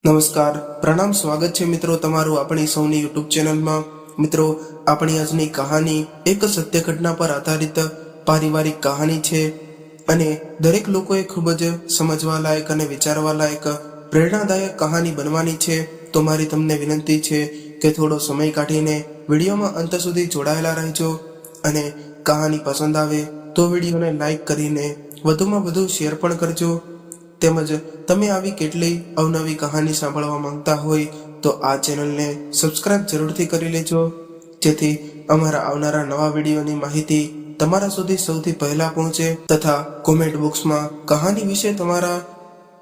નમસ્કાર, પ્રણામ, સ્વાગત છે મિત્રો તમારું આપણી સૌની યુટ્યુબ ચેનલમાં। મિત્રો, આપણી આજની કહાની એક સત્ય ઘટના પર આધારિત પારિવારિક કહાની છે અને દરેક લોકોએ ખૂબ જ સમજવા લાયક અને વિચારવા લાયક પ્રેરણાદાયક કહાની બનવાની છે। તો મારી તમને વિનંતી છે કે થોડો સમય કાઢીને વિડીયોમાં અંત સુધી જોડાયેલા રહેજો અને કહાની પસંદ આવે તો વિડીયોને લાઈક કરીને વધુમાં વધુ શેર પણ કરજો। તેમજ તમે આવી કેટલી અવનવી કહાની સાંભળવા માંગતા હોય તો આ ચેનલને સબસ્ક્રાઇબ જરૂરથી કરી લેજો, જેથી અમારા આવનારા નવા વિડીયોની માહિતી તમારા સુધી સૌથી પહેલા પહોંચે। તથા કોમેન્ટ બોક્સમાં કહાની વિશે તમારા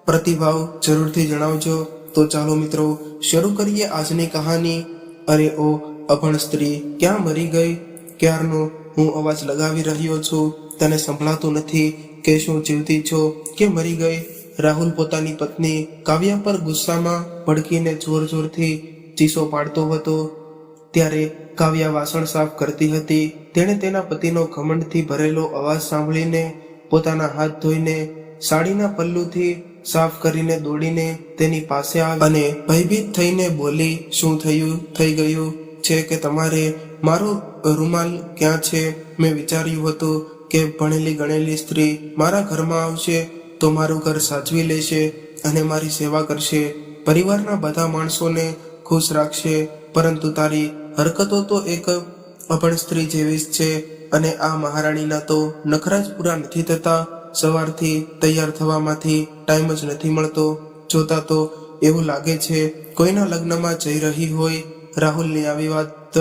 પ્રતિભાવ જરૂરથી જણાવજો। તો ચાલો મિત્રો, શરૂ કરીએ આજની કહાની। અરે ઓ અભણ સ્ત્રી, ક્યાં મરી ગઈ? ક્યારનો હું અવાજ લગાવી રહ્યો છું, તને સંભળાતું નથી કે શું જીવતી છો કે મરી ગઈ? રાહુલ પોતાની પત્ની કાવ્યા પર ગુસ્સામાં ભડકીને જોર જોરથી ચીસો પાડતો હતો। ત્યારે કાવ્યા વાસણ સાફ કરતી હતી। તેણે તેના પતિનો ઘમંડથી ભરેલો અવાજ સાંભળીને પોતાના હાથ ધોઈને સાડીના પલ્લુથી સાફ કરીને દોડીને તેની પાસે આવી અને ભયભીત થઈને બોલી, શું થઈ ગયું છે કે તમારે? મારો રૂમાલ ક્યાં છે? મેં વિચાર્યું હતું કે ભણેલી ગણેલી સ્ત્રી મારા ઘરમાં આવશે તો મારું ઘર સાચવી લેશે અને મારી સેવા કરશે, પરિવારના બધા માણસોને ખુશ રાખશે, પરંતુ તારી હરકતો તો એક અભણ સ્ત્રી જેવી જ છે અને આ મહારાણીના તો નખરા જ પૂરા નથી થતા। સવારથી તૈયાર થવામાંથી ટાઈમ જ નથી મળતો। જોતા તો એવું લાગે છે કોઈના લગ્નમાં જઈ રહી હોય। રાહુલની આવી વાત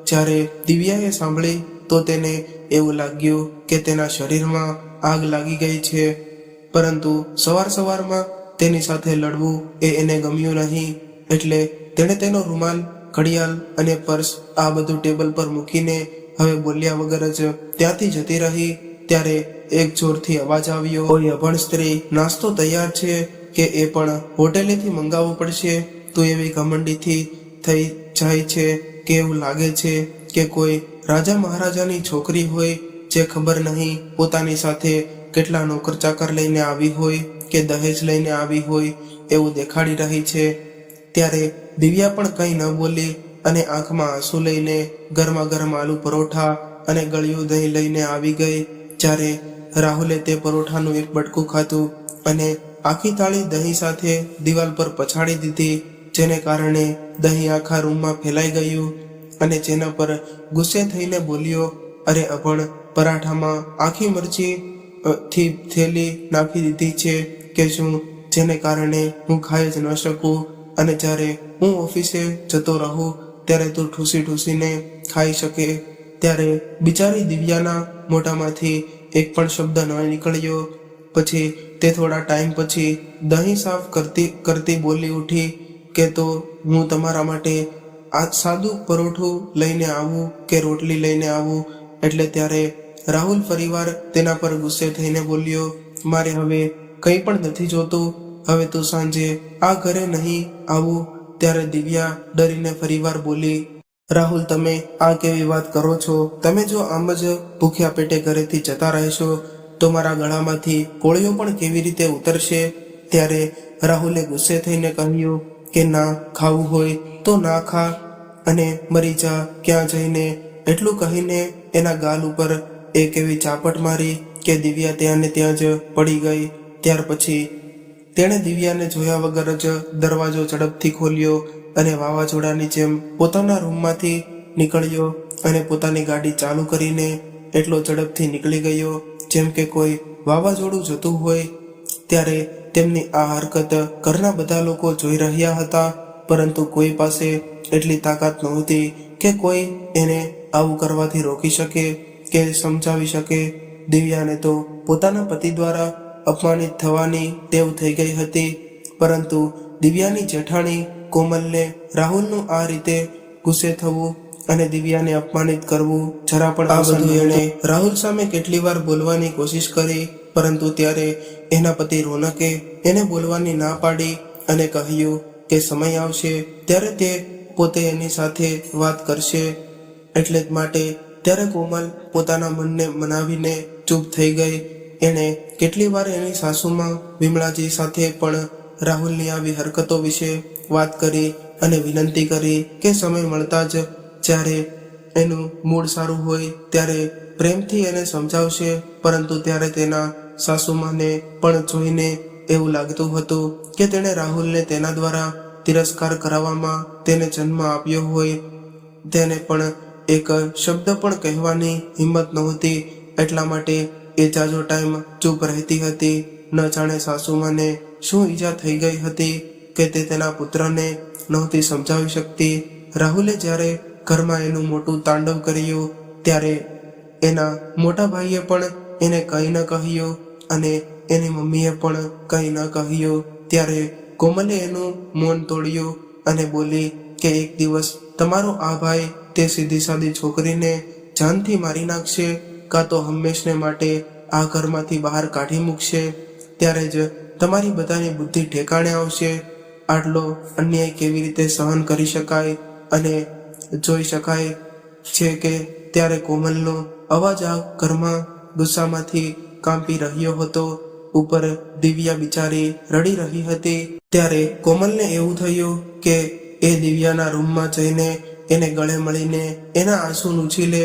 જ્યારે દિવ્યાએ સાંભળી તો તેને એવું લાગ્યું કે તેના શરીરમાં આગ લાગી ગઈ છે, પરંતુ સવારમાં તેની સાથે લડવું એ એને ગમ્યું નહીં। એટલે તેણે તેનો રૂમાલ, ઘડિયાળ અને પર્સ આ બધું ટેબલ પર મૂકીને હવે બોલ્યા વગર જ ત્યાંથી જતી રહી। ત્યારે એક જોરથી અવાજ આવ્યો, ઓય અભણ સ્ત્રી, નાસ્તો તૈયાર છે કે એ પણ હોટેલેથી મંગાવવો પડશે? તું એવી ઘમંડીથી થઈ જાય છે કે એવું લાગે છે કે કોઈ રાજા મહારાજાની છોકરી હોય જે ખબર નહીં પોતાની સાથે કેટલા નોકર ચાકર લઈને આવી હોય કે દહેજ લઈને આવી હોય એવું દેખાડી રહી છે। ત્યારે દિવ્યા પણ કંઈ ન બોલી અને આંખમાં આંસુ લઈને ગરમા ગરમ આલુ પરોઠા અને ગળ્યું દહીં લઈને આવી ગઈ। જ્યારે રાહુલે તે પરોઠાનું એક બટકું ખાધું અને આખી થાળી દહીં સાથે દિવાલ પર પછાડી દીધી, જેને કારણે દહીં આખા રૂમમાં ફેલાઈ ગયું અને જેના પર ગુસ્સે થઈને બોલ્યો, અરે અભણ, પરાઠામાં આખી મરચી થી થેલી નાખી દીધી છે કે શું, જેને કારણે હું ખાઈ જ ન શકું અને જ્યારે હું ઓફિસે જતો રહું ત્યારે તું ઠૂસીને ખાઈ શકે? ત્યારે બિચારી દિવ્યાના મોઢામાંથી એક પણ શબ્દ ન નીકળ્યો। પછી તે થોડા ટાઈમ પછી દહીં સાફ કરતી બોલી ઉઠી કે તો હું તમારા માટે આ સાદું પરોઠું લઈને આવું કે રોટલી લઈને આવું? એટલે ત્યારે રાહુલ ફરીવાર તેના પર ગુસ્સે થઈને બોલ્યો, મારે હવે કંઈ પણ નથી જોતું, હવે તું સાંજે આ ઘરે નહીં આવું। ત્યારે દિવ્યા ડરીને ફરીવાર બોલી, રાહુલ, તમે આ કેવી વાત કરો છો? તમે જો આમ જ ભૂખ્યા પેટે ઘરેથી જતા રહેશો તો મારા ગળામાંથી કોળિયો પણ કેવી રીતે ઉતરશે? ત્યારે રાહુલે ગુસ્સે થઈને કહ્યું કે ના, ખાવું હોય તો ના ખા અને મરી જા ક્યાં જઈને। એટલું કહીને એના ગાલ ઉપર એક એવી ચાપટ મારી કે દિવ્યા ત્યાં ને ત્યાં જ પડી ગઈ। ત્યાર પછી તેણે દિવ્યાને જોયા વગર જ દરવાજો ઝડપથી ખોલ્યો અને વાવાઝોડાની જેમ પોતાના રૂમમાંથી નીકળ્યો અને પોતાની ગાડી ચાલુ કરીને એટલો ઝડપથી નીકળી ગયો જેમ કે કોઈ વાવાઝોડું જતું હોય। ત્યારે તેમની આ હરકત ઘરના બધા લોકો જોઈ રહ્યા હતા, પરંતુ કોઈ પાસે એટલી તાકાત નહોતી કે કોઈ એને આવું કરવાથી રોકી શકે કે સમજાવી શકે। દિવ્યાને તો પોતાના પતિ દ્વારા અપમાનિત થવાની ટેવ થઈ ગઈ હતી, પરંતુ દિવ્યાની જેઠાણી કોમલને રાહુલનું આ રીતે ગુસ્સે થવું અને દિવ્યાને અપમાનિત કરવું જરા પણ પસંદ નહોતું। એણે રાહુલ સામે કેટલી વાર બોલવાની કોશિશ કરી, પરંતુ ત્યારે એના પતિ રોનકે એને બોલવાની ના પાડી અને કહ્યું કે સમય આવશે ત્યારે તે પોતે એની સાથે વાત કરશે, એટલે માટે ત્યારે કોમલ પોતાના મનને મનાવીને ચૂપ થઈ ગઈ। એણે કેટલી વાર એની સાસુમાં વિમળાજી સાથે પણ રાહુલની આવી હરકતો વિશે વાત કરી અને વિનંતી કરી કે સમય મળતા જ જ્યારે એનું મૂડ સારું હોય ત્યારે પ્રેમથી એને સમજાવશે, પરંતુ ત્યારે તેના સાસુમાને પણ જોઈને એવું લાગતું હતું કે તેણે રાહુલને તેના દ્વારા તિરસ્કાર કરાવવામાં તેને જન્મ આપ્યો હોય. તેને પણ એક શબ્દ પણ કહેવાની હિંમત નહોતી, એટલા માટે એ જાજો ટાઈમ ચૂપ રહેતી હતી. ન જાણે સાસુમાને શું ઈજા થઈ ગઈ હતી કે તે તેના પુત્રને નહોતી સમજાવી શકતી. રાહુલે જ્યારે ઘરમાં એનું મોટું તાંડવ કર્યું ત્યારે એના મોટા ભાઈએ પણ એને કંઈ ન કહ્યું અને એની મમ્મીએ પણ કંઈ ન કહ્યું. ત્યારે કોમલે એનું મૌન તોડ્યું અને બોલી કે એક દિવસ તમારો આ ભાઈ તે સીધી સાદી છોકરીને જાનથી મારી નાખશે, કાં તો હંમેશને માટે આ ઘરમાંથી બહાર કાઢી મૂકશે. ત્યારે જ તમારી બધાની બુદ્ધિ ઠેકાણે આવશે. આટલો અન્યાય કેવી રીતે સહન કરી શકાય? અને જોઈ શકાય છે કે ત્યારે કોમલનો અવાજ આ ઘરમાં ગુસ્સામાંથી કાંપી રહ્યો હતો. ઉપર દિવ્યા બિચારી રડી રહી હતી. ત્યારે કોમલને એવું થયું કે એ દિવ્યાના રૂમમાં જઈને એને ગળે મળીને એના આંસુ લૂછી લે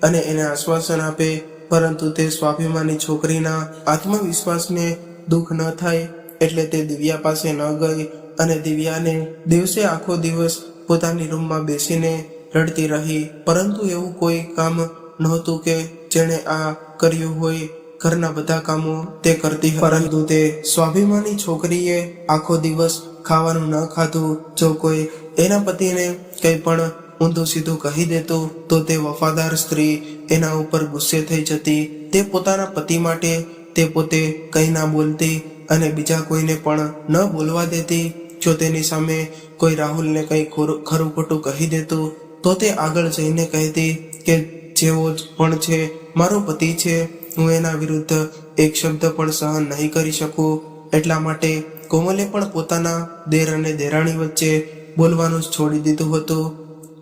અને એને આશ્વાસન આપે, પરંતુ તે સ્વાભિમાની છોકરીના આત્મવિશ્વાસને દુઃખ ન થાય એટલે તે દિવ્યા પાસે ન ગઈ અને દિવ્યાને દિવસે આખો દિવસ પોતાની રૂમમાં બેસીને રડતી રહી. પરંતુ એવું કોઈ કામ નહોતું કે જેણે આ કર્યું હોય. ઘરના બધા કામો તે કરતી, પરંતુ તે સ્વાભિમાની છોકરીએ આખો દિવસ ખાવાનું ન ખાધું. જો કોઈ એના પતિને કંઈ પણ ઊંધું સીધું કહી દેતું તો તે વફાદાર સ્ત્રી એના ઉપર ગુસ્સે થઈ જતી. તે પોતાના પતિ માટે તે પોતે કંઈ ના બોલતી અને બીજા કોઈને પણ ન બોલવા દેતી. જો તેની સામે કોઈ રાહુલને કંઈ ખરું ખોટું કહી દેતું તો તે આગળ જઈને કહેતી કે જેવો પણ છે મારો પતિ છે, હું એના વિરુદ્ધ એક શબ્દ પણ સહન નહીં કરી શકું. એટલા માટે કોમલે પણ પોતાના દેર અને દેરાણી વચ્ચે બોલવાનું જ છોડી દીધું હતું.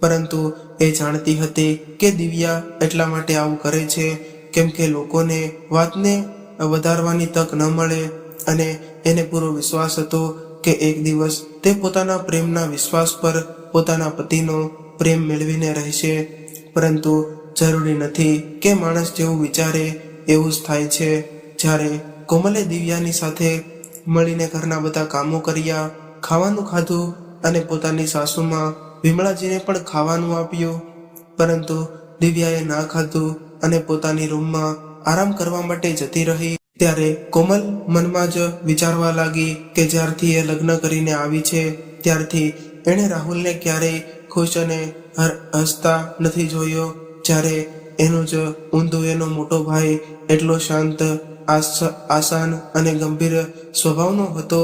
પરંતુ એ જાણતી હતી કે દિવ્યા એટલા માટે આવું કરે છે કેમ કે લોકોને વાતને વધારવાની તક ન મળે અને એને પૂરો વિશ્વાસ હતો કે એક દિવસ તે પોતાના પ્રેમના વિશ્વાસ પર પોતાના પતિનો પ્રેમ મેળવીને રહેશે. પરંતુ જરૂરી નથી કે માણસ જેવું વિચારે એવું જ થાય છે. જ્યારે કોમલે દિવ્યાની સાથે મળીને ઘરના બધા કામો કર્યા, ખાવાનું ખાધું અને પોતાની સાસુમાં વિમળાજીને પણ ખાવાનું આપ્યું, પરંતુ દિવ્યાએ ના ખાધું અને પોતાની રૂમમાં આરામ કરવા માટે જતી રહી. ત્યારે કોમલ મનમાં જ વિચારવા લાગી કે જ્યારથી એ લગ્ન કરીને આવી છે ત્યારથી એણે રાહુલને ક્યારેય ખુશ અને હસતા નથી જોયો. જ્યારે એનો જ ઊંધો એનો મોટો ભાઈ એટલો શાંત, આસાન અને ગંભીર સ્વભાવનો હતો.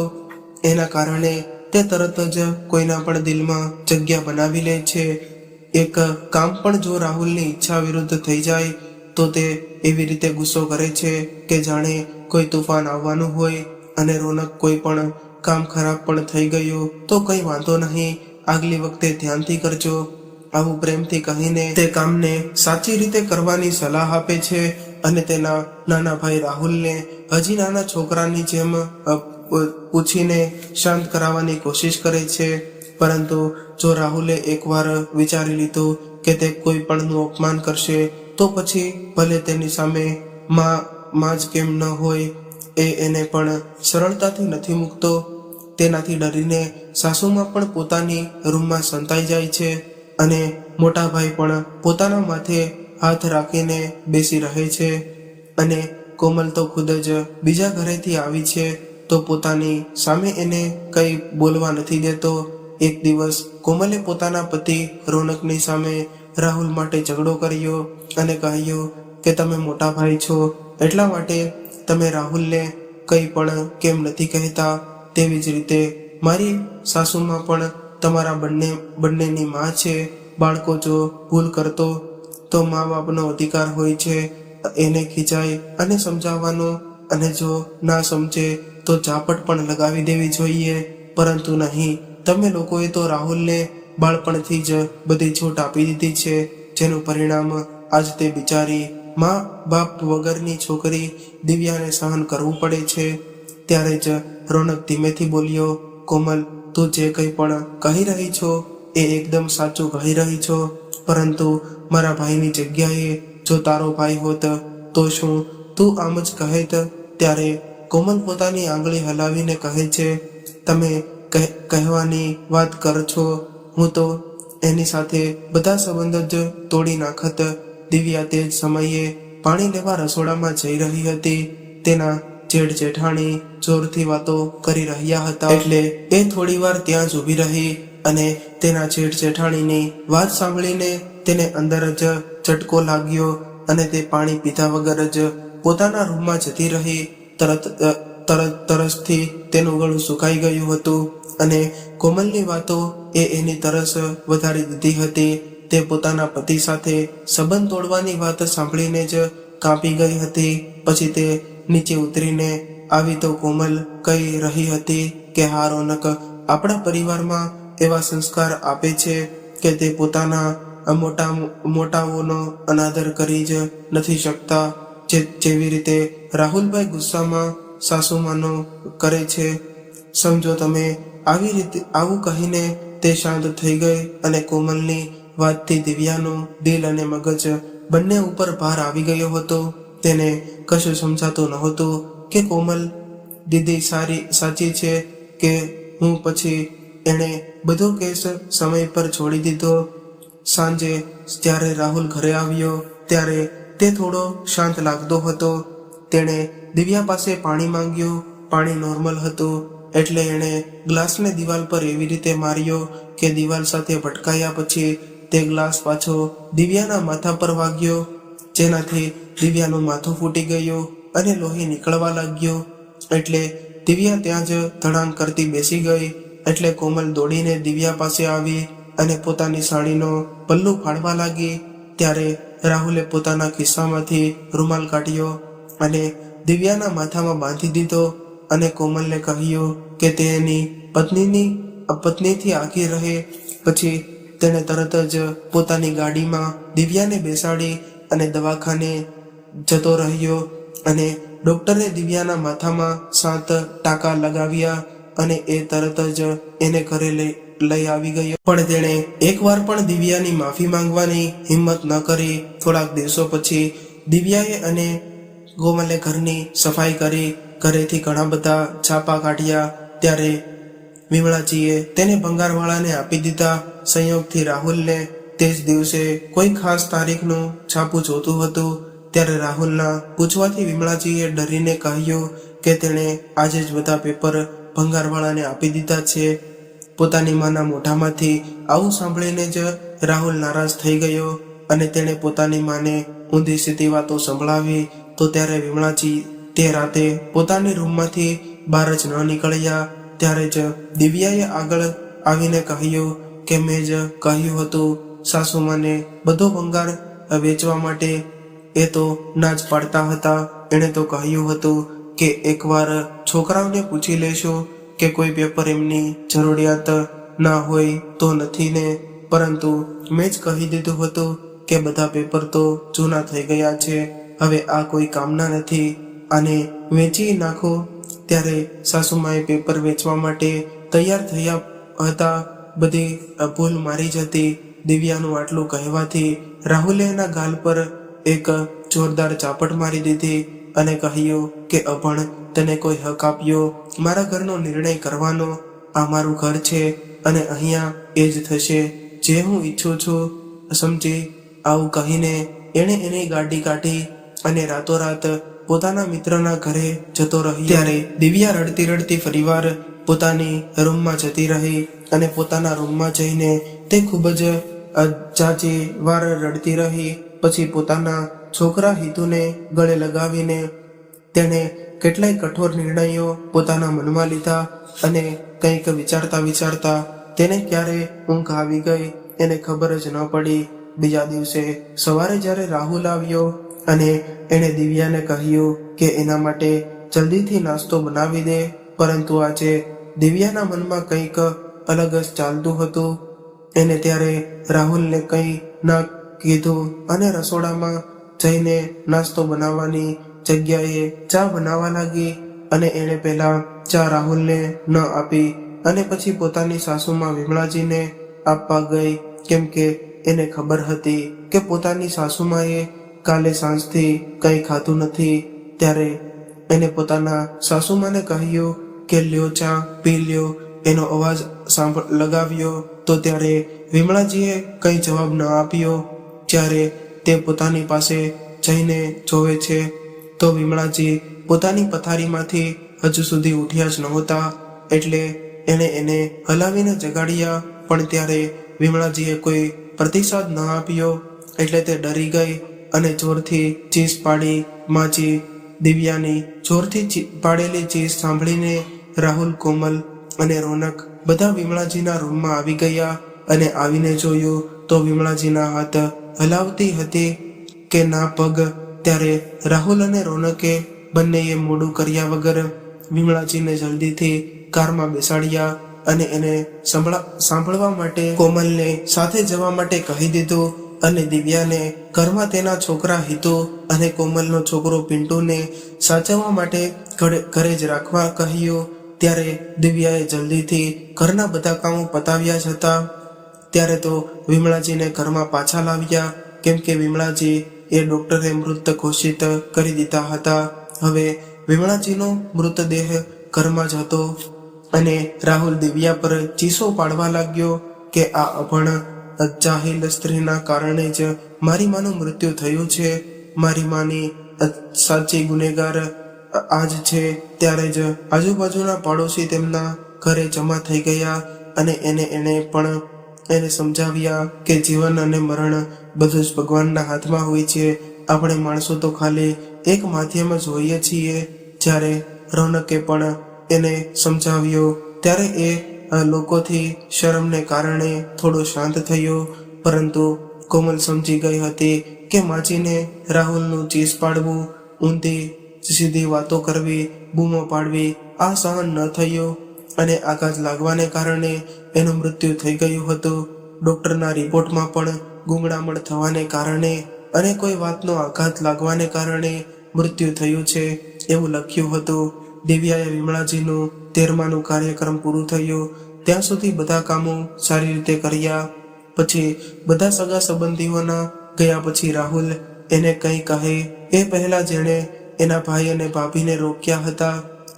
એના કારણે તે તરત જ કોઈના પણ દિલમાં જગ્યા બનાવી લે છે. એક કામ પણ જો રાહુલની ઈચ્છા વિરુદ્ધ થઈ જાય તો તે એવી રીતે ગુસ્સો કરે છે કે જાણે કોઈ તુફાન આવવાનું હોય. અને રોનક કોઈ પણ કામ ખરાબ પણ થઈ ગયું તો કંઈ વાંધો નહીં, આગલી વખતે ધ્યાનથી કરજો, આવું પ્રેમથી કહીને તે કામને સાચી રીતે કરવાની સલાહ આપે છે. અને તેના નાના ભાઈ રાહુલને હજી નાના છોકરાની જેમ પૂછીને શાંત કરાવવાની કોશિશ કરે છે. પરંતુ જો રાહુલે એકવાર વિચારી લીધું કે તે કોઈ પણનું અપમાન કરશે તો પછી ભલે તેની સામે માં જ કેમ ન હોય, એને પણ સરળતાથી નથી મૂકતો. તેનાથી ડરીને સાસુમાં પણ પોતાની રૂમમાં સંતાઈ જાય છે અને મોટા ભાઈ પણ પોતાના માથે હાથ રાખીને બેસી રહે છે. અને કોમલ તો ખુદ જ બીજા ઘરેથી આવી છે તો પોતાની સામે એને કંઈ બોલવા નથી દેતો. એક દિવસ કોમલે પોતાના પતિ રોનકની સામે રાહુલ માટે ઝઘડો કર્યો અને કહ્યું કે તમે મોટા ભાઈ છો એટલા માટે તમે રાહુલને કંઈ પણ કેમ નથી કહેતા? તેવી જ રીતે મારી સાસુમાં પણ તમારા બંનેની માં છે. બાળકો જો ભૂલ કરતો તો મા બાપનો અધિકાર હોય છે એને ખીજાય અને સમજાવવાનો, અને જો ના સમજે તો ઝાપટ પણ લગાવી દેવી જોઈએ. પરંતુ નહીં, તમે લોકોએ તો રાહુલને બાળપણથી જ બધી છૂટ આપી દીધી છે, જેનું પરિણામ આજ તે બિચારી મા બાપ વગરની છોકરી દિવ્યાને સહન કરવું પડે છે. ત્યારે જ રોનક ધીમેથી બોલ્યો, કોમલ, તું જે કંઈ પણ કહી રહી છો એ એકદમ સાચું કહી રહી છો, પરંતુ મારા ભાઈની જગ્યાએ જો તારો ભાઈ હોત તો શું તું આમ જ કહેત? ત્યારે કોમલ પોતાની આંગળી હલાવીને કહે છે, તમે કહેવાની વાત કર છો, હું તો એની સાથે બધા સંબંધ જ તોડી નાખત. દિવ્યા તે જ સમયે પાણી લેવા રસોડામાં જઈ રહી હતી. તેના જેઠ જેઠાણી જોરથી વાતો કરી રહ્યા હતા, એટલે એ થોડી વાર ત્યાં જ ઊભી રહી અને તેના જેઠ જેઠાણીની વાત સાંભળીને તેને અંદર જ ઝટકો લાગ્યો અને તે પાણી પીધા વગર જ પોતાના રૂમમાં જતી રહી. તરસથી તેનું ગળું સુકાઈ ગયું હતું અને કોમલની વાતો એની તરસ વધારી દીધી હતી. તે પોતાના પતિ સાથે સંબંધ તોડવાની વાત સાંભળીને જ કાંપી ગઈ હતી. પછી તે નીચે ઉતરીને આવી તો કોમલ કહી રહી હતી કે હા રોનક, આપણા પરિવારમાં એવા સંસ્કાર આપે છે કે તે પોતાના મોટાઓનો અનાદર કરી જ નથી શકતા. જેવી રીતે રાહુલભાઈ ગુસ્સામાં સાસુમાનો કરે છે, સમજો તમે. આવું કહીને તે શાંત થઈ ગઈ અને કોમલની વાતથી દિવ્યાનું દિલ અને મગજ બંને ઉપર ભાર આવી ગયો હતો. તેને કશું સમજાતું નહોતું કે કોમલ દીદી સાચી છે કે હું. પછી એણે બધો કેસ સમય પર છોડી દીધો. સાંજે જ્યારે રાહુલ ઘરે આવ્યો ત્યારે તે થોડો શાંત લાગતો હતો. તેણે દિવ્યા પાસે પાણી માંગ્યું. પાણી નોર્મલ હતું એટલે એણે ગ્લાસને દિવાલ પર એવી રીતે માર્યો કે દિવાલ સાથે ભટકાયા પછી તે ગ્લાસ પાછો દિવ્યાના માથા પર વાગ્યો, જેનાથી દિવ્યાનું માથું ફૂટી ગયું અને લોહી નીકળવા લાગ્યો. એટલે દિવ્યા ત્યાં જ ધડાંગ કરતી બેસી ગઈ. એટલે કોમલ દોડીને દિવ્યા પાસે આવી અને પોતાની સાડીનો પલ્લુ ફાડવા લાગી. ત્યારે રાહુલે પોતાના ખિસ્સામાંથી રૂમાલ કાઢ્યો અને દિવ્યાના માથામાં બાંધી દીધો અને કોમલને કહ્યું કે તે એની પત્નીથી આઘી રહે. પછી તેણે તરત જ પોતાની ગાડીમાં દિવ્યાને બેસાડી અને દવાખાને જતો રહ્યો અને ડોક્ટરે દિવ્યાના માથામાં 7 ટાંકા લગાવ્યા અને એ તરત જ એને ઘરે લઈ આવી ગયો. પણ તેણે એકવાર પણ દિવ્યાની માફી માંગવાની હિંમત ન કરી. થોડાક દિવસો પછી દિવ્યાએ અને કોમલે ઘરની સફાઈ કરી. ઘરેથી ઘણા બધા છાપા કાઢ્યા. ત્યારે વિમળાજીએ તેને ભંગારવાળાને આપી દીધા. સંયોગથી રાહુલને તે જ દિવસે કોઈ ખાસ તારીખનું છાપું જોતું હતું. ત્યારે રાહુલના પૂછવાથી વિમળાજીએ ડરીને કહ્યું કે તેણે આજે જ બધા પેપર ભંગારવાળાને આપી દીધા છે. પોતાની માના મોઢામાંથી આવું સાંભળીને જ રાહુલ નારાજ થઈ ગયો અને તેણે પોતાની માને ઊંધી સીધી વાતો સંભળાવી. તો ત્યારે વિમળાજી તે રાતે પોતાની રૂમમાંથી બહાર જ ન નીકળ્યા. ત્યારે જ દિવ્યાએ આગળ આવીને કહ્યું કે મેં જ કહ્યું હતું સાસુમાને બધો ભંગાર વેચવા માટે. એ તો ના જ પાડતા હતા. એણે તો કહ્યું હતું કે એકવાર છોકરાઓને પૂછી લેશો કે કોઈ પેપર એમની જરૂરિયાત ના હોય તો નથી ને. પરંતુ મેં જ કહી દીધું હતું કે બધા પેપર તો જૂના થઈ ગયા છે, હવે આ કોઈ કામના નથી, આને વેચી નાખો. ત્યારે સાસુમાએ પેપર વેચવા માટે તૈયાર થયા હતા. બધી ભૂલ મારી જ હતી. દિવ્યાનું આટલું કહેવાથી રાહુલે એના ગાલ પર એક જોરદાર ચાપટ મારી દીધી અને કહ્યું કે અભણ, તને કોઈ હક આપ્યો મારા ઘરનો નિર્ણય કરવાનો? આ મારું ઘર છે અને અહીંયા એ જ થશે જે હું ઈચ્છું છું, સમજી? આવું કહીને એણે એની ગાડી કાઢી અને રાતોરાત પોતાના મિત્રના ઘરે જતો રહ્યો. ત્યારે દિવ્યા રડતી રડતી ફરીવાર પોતાની રૂમમાં જતી રહી અને પોતાના રૂમમાં જઈને તે ખૂબ જ ઝાઝી વાર રડતી રહી. પછી પોતાના છોકરા હિતુને ગળે લગાવીને તેણે કેટલાય કઠોર નિર્ણયો પોતાના મનમાં લીધા અને કંઈક વિચારતા તેને ક્યારે ઊંઘ આવી ગઈ એને ખબર જ ન પડી. બીજા દિવસે સવારે જ્યારે રાહુલ આવ્યો અને એણે દિવ્યાને કહ્યું કે એના માટે જલ્દીથી નાસ્તો બનાવી દે, પરંતુ આજે દિવ્યાના મનમાં કંઈક અલગ જ ચાલતું હતું. એને ત્યારે રાહુલને કંઈ ના કીધું અને રસોડામાં જઈને નાસ્તો બનાવવાની જગ્યાએ ચા બનાવવા લાગી. અને એણે પહેલા ચા રાહુલને ન આપી અને પછી પોતાની સાસુમાં વિમળાજીને આપવા ગઈ, કેમ કે એને ખબર હતી કે પોતાની સાસુમાએ કાલે સાંજથી કંઈ ખાધું નથી. ત્યારે એને પોતાના સાસુમાને કહ્યું કે લ્યો ચા પી લ્યો. એનો અવાજ લગાવ્યો તો ત્યારે વિમળાજીએ કંઈ જવાબ ન આપ્યો. જ્યારે તે પોતાની પાસે જઈને જોવે છે તો વિમળાજી પોતાની પથારીમાંથી હજુ સુધી ઉઠ્યા જ નહોતા. એટલે એને હલાવીને જગાડ્યા, પણ ત્યારે વિમળાજીએ કોઈ પ્રતિસાદ ન આપ્યો. એટલે તે ડરી ગઈ અને જોરથી ચીસ પાડી. માજી દિવ્યાની જોરથી પાડેલી ચીસ સાંભળીને રાહુલ, કોમલ અને રોનક બધા વિમળાજીના રૂમમાં આવી ગયા અને આવીને જોયું તો વિમળાજીના હાથ હલાવતી હતી કે ના પગ. ત્યારે રાહુલ અને રોનકે બંનેએ મોડું કર્યા વગર વિમળાજીને જલ્દીથી કારમાં બેસાડ્યા અને એને સાંભળવા માટે કોમલને સાથે જવા માટે કહી દીધું અને દિવ્યાને ઘરમાં તેના છોકરા હિતુ અને કોમલનો છોકરો પિન્ટુને સાચવવા માટે ઘરે જ રાખવા કહ્યું. ત્યારે દિવ્યાએ જલ્દીથી ઘરના બધા કામો પતાવ્યા જ હતા. ત્યારે તો વિમળાજીને ઘરમાં પાછા લાવ્યા, કેમ કે વિમળાજી એ ડોક્ટરે મૃત ઘોષિત કરી દીધા હતા. હવે વિમળાજીનો મૃતદેહ ઘરમાં જ હતો અને રાહુલ દિવ્યા પર ચીસો પાડવા લાગ્યો કે આ અભણ જાહિલ સ્ત્રીના કારણે જ મારી માનું મૃત્યુ થયું છે. મારી માની સાચી ગુનેગાર આજ છે. ત્યારે જ આજુબાજુના પાડોશી તેમના ઘરે જમા થઈ ગયા અને એને સમજાવ્યા કે જીવન અને મરણ બધું જ ભગવાનના હાથમાં હોય છે. આપણે માણસો તો ખાલી એક માધ્યમ જ હોઈએ છીએ. જ્યારે રોનકે પણ એને સમજાવ્યો ત્યારે એ લોકોથી શરમને કારણે થોડો શાંત થયો, પરંતુ કોમલ સમજી ગઈ હતી કે માજીને રાહુલનું ચીસ પાડવું, ઊંધી સીધી વાતો કરવી, બૂમો પાડવી આ સહન ન થયું અને આઘાત લાગવાને કારણે એનું મૃત્યુ થઈ ગયું હતું. ડોક્ટરના રિપોર્ટમાં પણ ગૂંગળામણ થવાને કારણે અને કોઈ વાતનો આઘાત લાગવાને કારણે મૃત્યુ થયું છે એવું લખ્યું હતું. દિવ્યાએ વિમળાજીનું 13માનું કાર્યક્રમ પૂરું થયું ત્યાં સુધી બધા કામો સારી રીતે કર્યા. પછી બધા સગા સંબંધીઓના ગયા પછી રાહુલ એને કંઈ કહે એ પહેલા જેણે એના ભાઈ અને ભાભીને રોક્યા હતા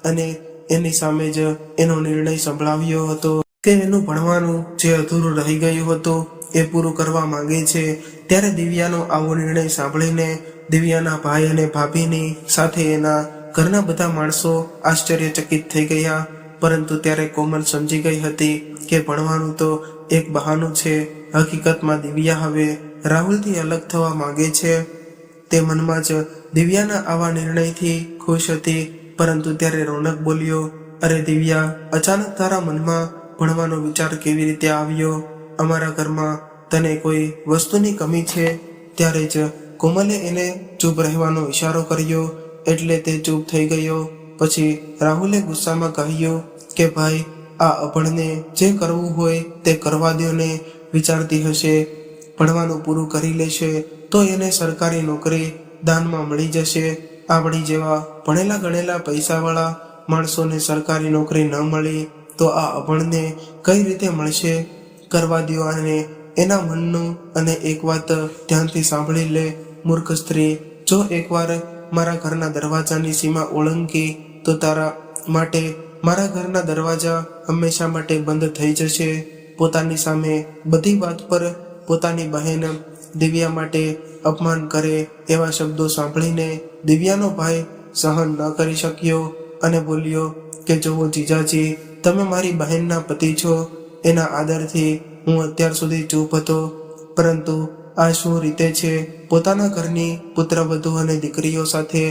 અને એની સામે જ એનો નિર્ણય સંભળાવ્યો હતો કે એનું ભણવાનું જે અધૂરું રહી ગયું હતું એ પૂરું કરવા માંગે છે. ત્યારે દિવ્યાનો આવો નિર્ણય સાંભળીને દિવ્યાના ભાઈ અને ભાભીની સાથે એના ઘરના બધા માણસો આશ્ચર્યચકિત થઈ ગયા. પરંતુ ત્યારે કોમલ સમજી ગઈ હતી કે ભણવાનું તો એક બહાનું છે. હકીકતમાં દિવ્યા હવે રાહુલથી અલગ થવા માંગે છે. તે મનમાં જ દિવ્યાના આવા નિર્ણયથી ખુશ હતી. પરંતુ ત્યારે રોનક બોલ્યો, અરે દિવ્યા, અચાનક તારા મનમાં ભણવાનો વિચાર કેવી રીતે આવ્યો? અમારા ઘરમાં તને કોઈ વસ્તુની કમી છે? ત્યારે જ કોમલે એને ચૂપ રહેવાનો ઈશારો કર્યો એટલે તે ચૂપ થઈ ગયો. પછી રાહુલે ગુસ્સામાં કહ્યું કે ભાઈ, આ અભણને જે કરવું હોય તે કરવા દો ને. વિચારતી હશે ભણવાનું પૂરું કરી લેશે તો એને સરકારી નોકરી દાનમાં મળી જશે. આપણી જેવા ભણેલા ગણેલા પૈસાવાળા માણસોને સરકારી નોકરી ન મળી તો આ અભણને કઈ રીતે મળશે? કરવા દો અને એના મનનું. અને એક વાત ધ્યાનથી સાંભળી લે મૂર્ખ સ્ત્રી, જો એકવાર મારા ઘરના દરવાજાની સીમા ઓળંગી તો તારા માટે મારા ઘરના દરવાજા હંમેશા માટે બંધ થઈ જશે. પોતાની સામે બધી વાત પર પોતાની બહેન દિવ્યા માટે અપમાન કરે એવા શબ્દો સાંભળીને દિવ્યાનો ભાઈ સહન ન કરી શક્યો અને બોલ્યો કે જુઓ જીજાજી, તમે મારી બહેનના પતિ છો. એના આદરથી હું અત્યાર સુધી ચૂપ હતો, પરંતુ આ શું રીતે છે પોતાના ઘરની પુત્રવધુ અને દીકરીઓ સાથે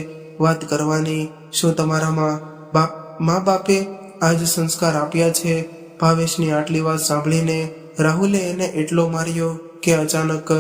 વાત કરવાની? શું તમારામાં મા બાપે આ જ સંસ્કાર આપ્યા છે? ભાવેશની આટલી વાત સાંભળીને રાહુલે એને એટલો માર્યો કે અચાનક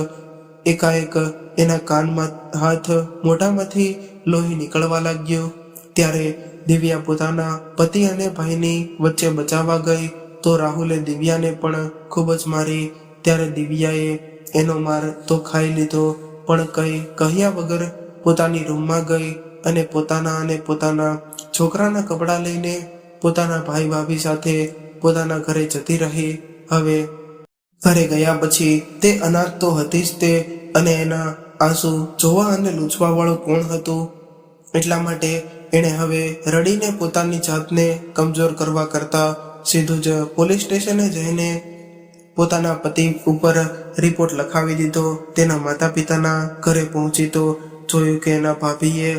એકાએક એના કાનમાં હાથ, મોઢામાંથી લોહી નીકળવા લાગ્યો. ત્યારે દિવ્યા પોતાના પતિ અને ભાઈની વચ્ચે બચાવવા ગઈ તો રાહુલે દિવ્યાને પણ ખૂબ જ મારી. ત્યારે દિવ્યાએ એનો માર તો ખાઈ લીધો, પણ કંઈ કહ્યા વગર પોતાની રૂમમાં ગઈ અને પોતાના છોકરાના કપડાં લઈને પોતાના ભાઈ ભાભી સાથે પોતાના ઘરે જતી રહી. હવે ઘરે ગયા પછી તે અનાથ તો હતી જ તે, અને એના આંસુ જોવા અને લૂછવા વાળું કોણ હતું? એટલા માટે એણે હવે રડીને પોતાની જાતને કમજોર કરવા કરતા સીધું જ પોલીસ સ્ટેશને જઈને પોતાના પતિ ઉપર રિપોર્ટ લખાવી દીધો. તેના માતા પિતાના ઘરે પહોંચી તો જોયું કે એના ભાભીએ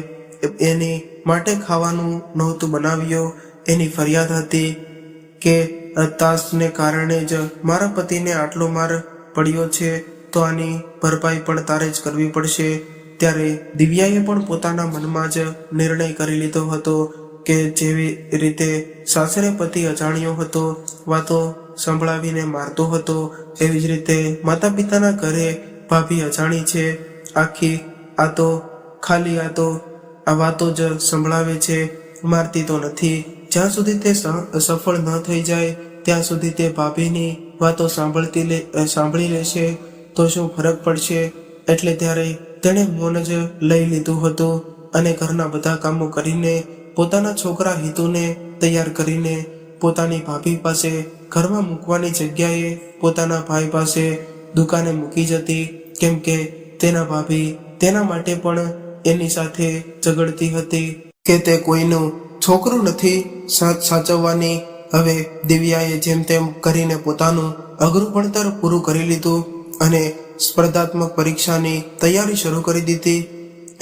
એની માટે ખાવાનું નહોતું બનાવ્યું. એની ફરિયાદ હતી કે તાસને કારણે જ મારા પતિને આટલો માર પડ્યો છે, તો આની ભરપાઈ પણ તારે જ કરવી પડશે. ત્યારે દિવ્યાએ પણ પોતાના મનમાં જ નિર્ણય કરી લીધો હતો કે જેવી રીતે સાસરે પતિ અજાણ્યો હતો, વાતો સંભળાવીને મારતો હતો, એવી જ રીતે માતા પિતાના ઘરે ભાભી અજાણી છે, આખી આ તો ખાલી આ વાતો જ સંભળાવે છે, મારતી તો નથી. જ્યાં સુધી તે સફળ ન થઈ જાય ત્યાં સુધી તે ભાભીની વાતો સાંભળી લેશે તો શું ફરક પડશે? એટલે ત્યારે તેણે મૌન જ લઈ લીધું હતું અને ઘરના બધા કામો કરીને પોતાના છોકરા હિતુને તૈયાર કરીને પોતાની ભાભી પાસે ઘરમાં મૂકવાની જગ્યાએ પોતાના ભાઈ પાસે દુકાને મૂકી જતી, કેમ કે તેના ભાભી તેના માટે પણ એની સાથે ઝઘડતી હતી કે તે કોઈનું છોકરું નથી સાચવવાની. હવે દિવ્યાએ જેમ તેમ કરીને પોતાનું અઘરું ભણતર પૂરું કરી લીધું અને સ્પર્ધાત્મક પરીક્ષાની તૈયારી શરૂ કરી દીધી.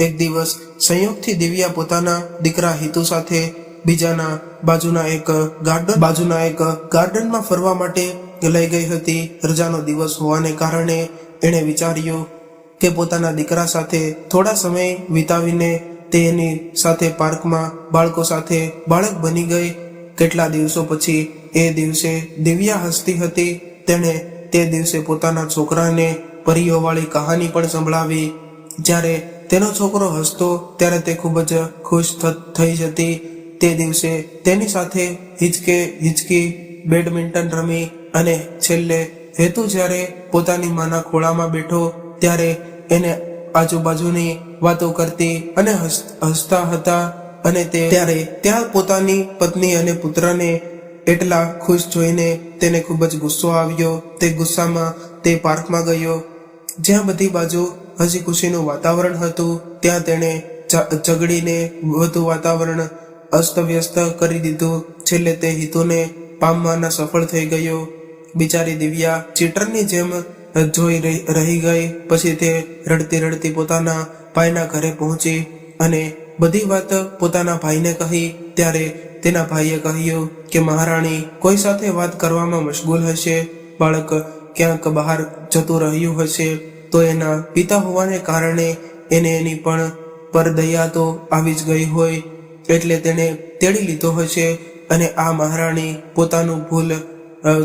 એક દિવસ સંયોગથી દિવ્યા પોતાના દીકરા હિતુ સાથે બાજુના એક ગાર્ડનમાં ફરવા માટે લઈ ગઈ હતી. રજાનો દિવસ હોવાને કારણે એણે વિચાર્યું કે પોતાના દીકરા સાથે થોડા સમય વિતાવીને તે એની સાથે પાર્કમાં બાળકો સાથે બાળક બની ગઈ. કેટલા દિવસો પછી એ દિવસે દિવ્યા હસતી હતી. તેણે તે દિવસે પોતાના છોકરાને પરીઓવાળી કહાની પણ સંભળાવી. જ્યારે તેનો છોકરો હસતો ત્યારે તે ખૂબ જ ખુશ થઈ જતી. તે દિવસે તેની સાથે હિચકી બેડમિન્ટન રમી અને છેલ્લે હેતુ જ્યારે પોતાની માના ખોળામાં બેઠો ત્યારે એને આજુબાજુની વાતો કરતી અને હસતા હતા. અને ત્યારે ત્યાં પોતાની પત્ની અને પુત્રને એટલા ખુશ જોઈને તેને ખૂબ જ ગુસ્સો આવ્યો. તે ગુસ્સામાં તે પાર્કમાં ગયો જ્યાં બધી બાજુ હસી ખુશીનું વાતાવરણ હતું. ત્યાં તેણે ઝઘડીને વધુ વાતાવરણ અસ્તવ્યસ્ત કરી દીધું. છેલ્લે તે હિતુને પામવાના સફળ થઈ ગયો. બિચારી દિવ્યા ચીટરની જેમ જોઈ રહી ગઈ. પછી તે રડતી રડતી પોતાના ભાઈના ઘરે પહોંચી અને બધી વાત પોતાના ભાઈને કહી. ત્યારે તેના ભાઈએ કહ્યું કે મહારાણી કોઈ સાથે વાત કરવામાં મશગુલ હશે, બાળક ક્યાંક બહાર જતું રહ્યું હશે, તો એના પિતા હોવાને કારણે એને એની પણ પર દયા તો આવી જ ગઈ હોય, એટલે તેણે તેડી લીધો હશે. અને આ મહારાણી પોતાનું ભૂલ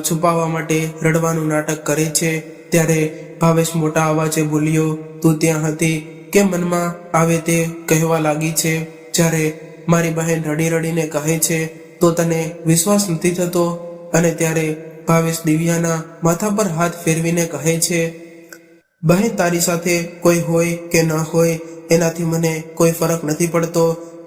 છુપાવવા માટે રડવાનું નાટક કરે છે. ત્યારે ભાવેશ મોટા અવાજે બોલ્યો, તું ત્યાં હતી કે મનમાં આવે તે કહેવા લાગી છે? જ્યારે મારી બહેન રડી રડીને કહે છે તો તને વિશ્વાસ નથી થતો? અને ત્યારે ભાવેશ દિવ્યાના માથા પર હાથ ફેરવીને કહે છે, બહેન તારી સાથે કોઈ હોય કે ન હોય એનાથી મને કોઈ ફરક નથી પડતો.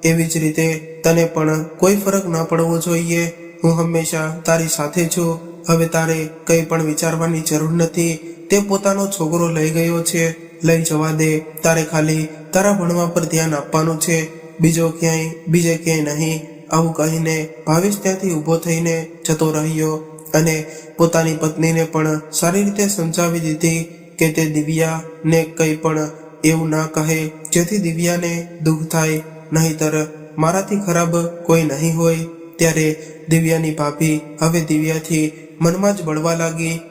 એવી જ રીતે તને પણ કોઈ ફરક ના પડવો જોઈએ. હું હંમેશા તારી સાથે છું. હવે તારે કંઈ પણ વિચારવાની જરૂર નથી. તે પોતાનો છોકરો લઈ ગયો છે, લઈ જવા દે. તારે ખાલી તારા ભણવા પર ધ્યાન આપવાનું છે, બીજે ક્યાંય નહીં. આવું કહીને ભાવેશ ત્યાંથી ઊભો થઈને જતો રહ્યો અને પોતાની પત્નીને પણ સારી રીતે સમજાવી દીધી કે તે દિવ્યાને કંઈ પણ એવું ના કહે જેથી દિવ્યાને દુઃખ થાય, નહીંતર મારાથી ખરાબ કોઈ નહીં હોય. ત્યારે દિવ્યાની ભાભી હવે દિવ્યાથી મનમાં જ બળવા લાગી,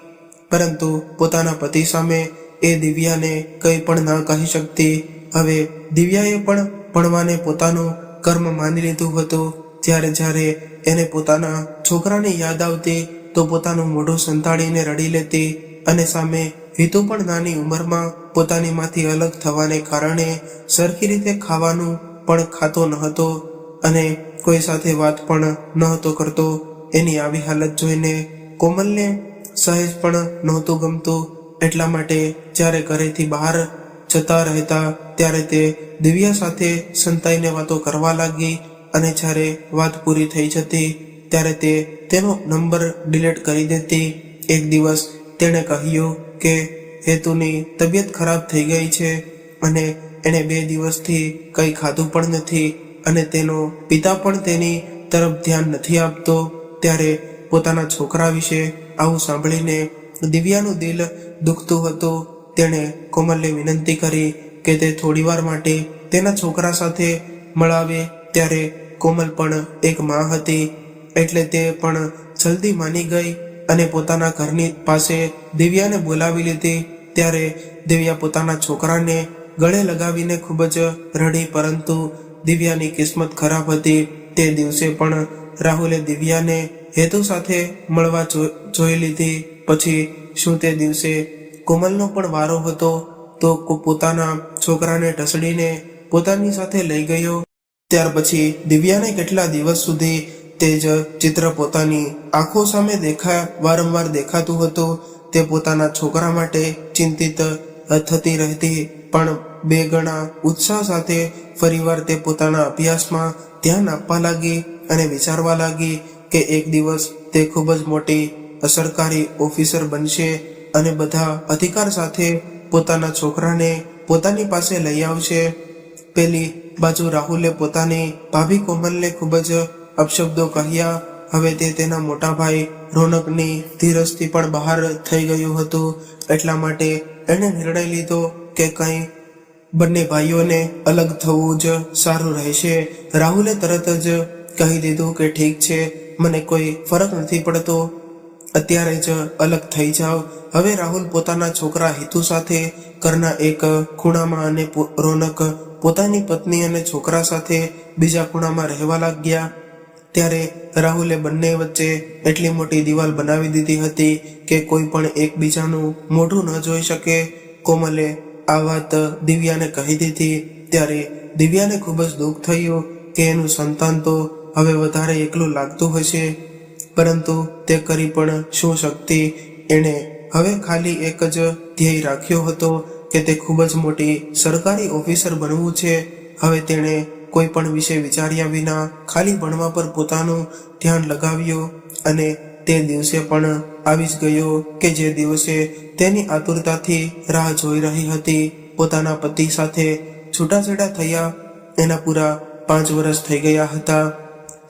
પરંતુ પોતાના પતિ સામે એ દિવ્યાને કંઈ પણ ન કહી શકતી. હવે દિવ્યાએ પણ ભણવાને પોતાનું કર્મ માની લીધું હતું. જ્યારે એને પોતાના છોકરાની યાદ આવતી તો પોતાનું મોઢું સંતાડીને રડી લેતી. અને સામે હિતુ પણ નાની ઉંમરમાં પોતાનીમાંથી અલગ થવાને કારણે સરખી રીતે ખાવાનું પણ ખાતો ન હતો અને કોઈ સાથે વાત પણ નહોતો કરતો. એની આવી હાલત જોઈને કોમલને સહેજ પણ નહોતું ગમતું. એટલા માટે જ્યારે ઘરેથી બહાર જતા રહેતા ત્યારે તે દિવ્યા સાથે સંતાઈને વાતો કરવા લાગી અને જ્યારે વાત પૂરી થઈ જતી ત્યારે તે તેનો નંબર ડિલીટ કરી દેતી. એક દિવસ તેણે કહ્યું કે હેતુની તબિયત ખરાબ થઈ ગઈ છે અને એણે 2 દિવસથી કંઈ ખાધું પણ નથી અને તેનો પિતા પણ તેની તરફ ધ્યાન નથી આપતો. ત્યારે પોતાના છોકરા વિશે આવું સાંભળીને દિવ્યાનું દિલ દુખતું હતું. તેણે કોમલને વિનંતી કરી કે તે થોડીવાર માટે તેના છોકરા સાથે મળાવે. ત્યારે કોમલ પણ એક માં હતી એટલે તે પણ જલ્દી માની ગઈ અને પોતાના ઘરની પાસે દિવ્યાને બોલાવી લીધી. ત્યારે દિવ્યા પોતાના છોકરાને ગળે લગાવીને ખૂબ જ રડી, પરંતુ દિવ્યાની કિસ્મત ખરાબ હતી. તે દિવસે પણ રાહુલે દિવ્યાને હેતુ સાથે મળવા જોઈ લીધી. પછી શું તે દિવસે કોમલનો પણ વારો હતો તો પોતાના છોકરાને ઢસડીને પોતાની સાથે લઈ ગયો. ત્યાર પછી દિવ્યાને કેટલા દિવસ સુધી તે જ ચિત્ર પોતાની આંખો સામે વારંવાર દેખાતું હતું. તે પોતાના છોકરા માટે ચિંતિત થતી રહેતી, પણ 2 ગણા ઉત્સાહ સાથે ફરીવાર તે પોતાના અભ્યાસમાં ધ્યાન આપવા લાગી અને વિચારવા લાગી કે એક દિવસ તે ખૂબ જ મોટી સરકારી ઓફિસર બનશે અને બધા અધિકાર સાથે પોતાના છોકરાને પોતાની પાસે લઈ આવશે. પેલી બાજુ રાહુલે પોતાની ભાભી કોમલને ખૂબ જ અપશબ્દો કહ્યા. હવે તે તેના મોટા ભાઈ રોનકની ધીરજથી પણ બહાર થઈ ગયું હતું. એટલા માટે એણે નિર્ણય લીધો કે કંઈ બંને ભાઈઓને અલગ થવું જ સારું રહેશે. રાહુલે તરત જ કહી દીધું કે ઠીક છે, મને કોઈ ફરક નથી પડતો, અત્યારે જ અલગ થઈ જાઓ. હવે રાહુલ પોતાના છોકરા હિતુ સાથે ઘરના એક ખૂણામાં અને રોનક પોતાની પત્ની અને છોકરા સાથે બીજા ખૂણામાં રહેવા લાગ્યા. ત્યારે રાહુલે બંને વચ્ચે એટલી મોટી દિવાલ બનાવી દીધી હતી કે કોઈ પણ એકબીજાનું મોઢું ન જોઈ શકે. કોમલે આ વાત દિવ્યાને કહી દીધી. ત્યારે દિવ્યાને ખૂબ જ દુઃખ થયું કે એનું સંતાન તો હવે વધારે એકલું લાગતું હશે, પરંતુ તે કરી પણ શું શકતી. એણે હવે ખાલી એક જ ધ્યેય રાખ્યો હતો કે તે ખૂબ જ મોટી સરકારી ઓફિસર બનવું છે. હવે તેણે કોઈ પણ વિશે વિચાર્યા વિના ખાલી ભણવા પર પોતાનું ધ્યાન લગાવ્યું અને તે દિવસે પણ આવી જ ગયો કે જે દિવસે તેની આતુરતાથી રાહ જોઈ રહી હતી. પોતાના પતિ સાથે છૂટાછેડા થયા એના પૂરા 5 વર્ષ થઈ ગયા હતા.